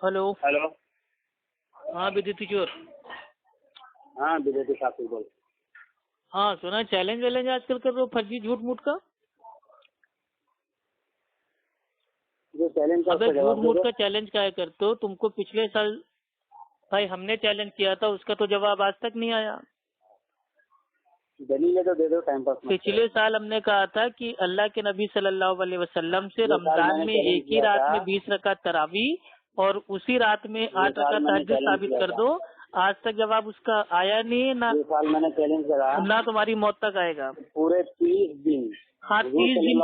Hello. Hello. हाँ विद्युत चोर। हाँ विद्युत साहब बोल। हाँ सुना चैलेंज वैलेंज आजकल कर रहे हो फर्जी झूठ मूठ का। जो चैलेंज का अबे उसका झूठ जवाब दे मूठ दो। का चैलेंज क्या करते हो? तुमको पिछले साल भाई हमने चैलेंज किया था, उसका तो जवाब आज तक नहीं आया। दलील तो दे दो, टाइम पास मत पिछले साल हमने कहा था कि अल्लाह के नबी सल्लल्लाहु अलैहि वसल्लम से रमजान में एक ही रात में 20 रकात तरावी और उसी रात में 8 रकात तहज्जुद साबित कर दो। आज तक जवाब उसका आया नहीं है ना। ये साल मैंने चैलेंज करा ना तुम्हारी मौत तक आएगा। पूरे 30 दिन। हाँ 30 दिन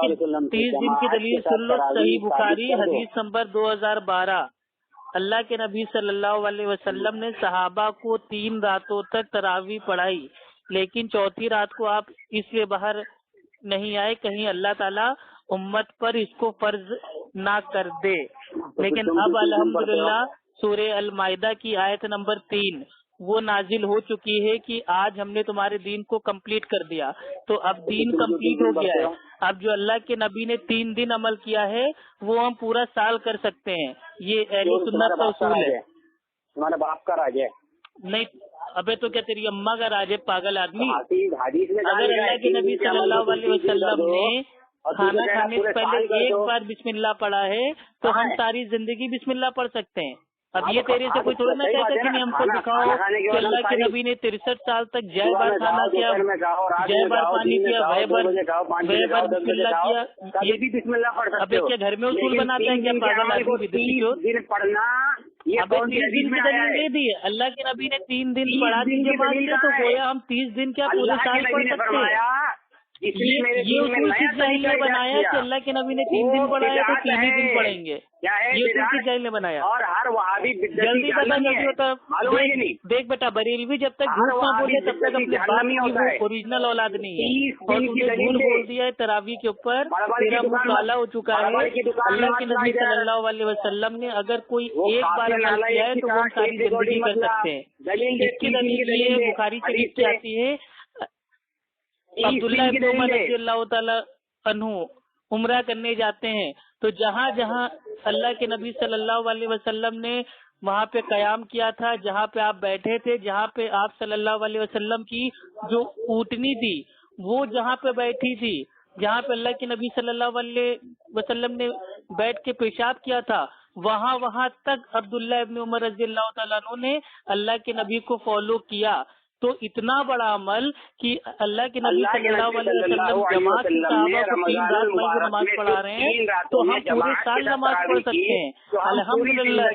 की दलील सुन लो। सही बुखारी हदीस नंबर 2012। अल्लाह के नबी सल्लल्लाहु अलैहि वसल्लम ने सहाबा को 3 रातों तक तरावी पढ़ाई, लेकिन चौथी रात को आप इसलिए बाहर नहीं आए कहीं अल्लाह ताला उम्मत पर इसको फर्ज ना कर दे। लेकिन अब अल्हम्दुलिल्लाह सूरह अल माइदा की आयत नंबर 3 वो नाजिल हो चुकी है कि आज हमने तुम्हारे दीन को कंप्लीट कर दिया। तो अब दीन कंप्लीट हो गया है। अब जो अल्लाह के नबी ने 3 दिन अमल किया है वो हम पूरा साल कर सकते हैं। ये अहले सुन्नत का उसूल है। तुम्हारे बाप का राज है। नहीं अबे तो क्या तेरी अम्मा का राज है पागल आदमी। हदीस में अगर अल्लाह के नबी सल्लल्लाहु अलैहि वसल्लम ने खाना खाने से पहले एक बार बिस्मिल्लाह पढ़ा है तो हम सारी जिंदगी बिस्मिल्लाह पढ़ सकते हैं। अब ये तेरे से कोई थोड़ा ना कहता कि नहीं हमको दिखाओ कि अल्लाह के नबी ने 63 साल तक जय बार खाना किया, जय बार पानी पिया, वह बार बिस्मिल्लाह किया। ये भी बिस्मिल्लाह पढ़ सकते अबे हो। क्या घर में उसूल बनाते हैं क्या पागल आदमी? दिन पढ़ना ये अबे 30 दिन की दलील दे दी है। अल्लाह के नबी ने 3 दिन पढ़ा दी जमात से, तो गोया हम 30 दिन क्या पूरे साल पढ़ सकते हैं। ये उसूल किस जाहिल ने बनाया कि अल्लाह के नबी ने 3 दिन पढ़ाया तो 3 ही दिन पढ़ेंगे? ये उसूल किस जाहिल ने बनाया? और हर वहाबी जल्दी बता, जल्दी बता। देख बेटा, बरेलवी जब तक झूठ ना बोले तब तक अपने बाप की वो ओरिजिनल औलाद नहीं है। और तूने झूठ बोल दिया है तरावी के ऊपर, तेरा मुंह काला हो चुका है। अल्लाह के नबी सल्लल्लाहु अलैहि वसल्लम ने अगर कोई एक बार अमल किया है तो वो हम सारी जिंदगी कर सकते हैं। इसकी दलील ये बुखारी शरीफ की आती है। अब्दुल्लाह इब्न उमर रज़ियल्लाहु ताला अन्हु उम्रा करने जाते हैं तो जहाँ जहाँ अल्लाह के नबी सल्लल्लाहु अलैहि वसल्लम ने वहाँ पे कयाम किया था, जहाँ पे आप बैठे थे, जहाँ पे आप सल्लल्लाहु अलैहि वसल्लम की जो ऊँटनी थी वो जहाँ पे बैठी थी, जहाँ पे अल्लाह के नबी सल्लल्लाहु अलैहि वसल्लम ने बैठ के पेशाब किया था, वहाँ तक अब्दुल्लाह इब्न उमर रज़ियल्लाहु ताला अन्हु ने अल्लाह के नबी को फॉलो किया। तो इतना बड़ा अमल कि अल्लाह के नबी सल्लल्लाहु अलैहि वसल्लम जमात के सहाबा को 3 रात में वो नमाज पढ़ा रहे हैं तो हम पूरे साल नमाज पढ़ सकते हैं। अल्हम्दुलिल्लाह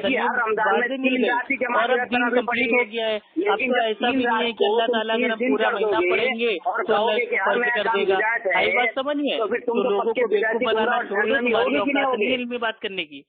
वादे मिल गए और अब दीन कंप्लीट हो गया है। अब तो ऐसा भी नहीं है कि अल्लाह ताला अगर हम पूरा महीना पढ़ेंगे तो अल्लाह इसको फर्ज कर देगा। आई बात समझ में? तो लोगों को बेवकूफ बनाना छोड़ दो, तुम्हारी औकात नहीं इल्मी बात करने की।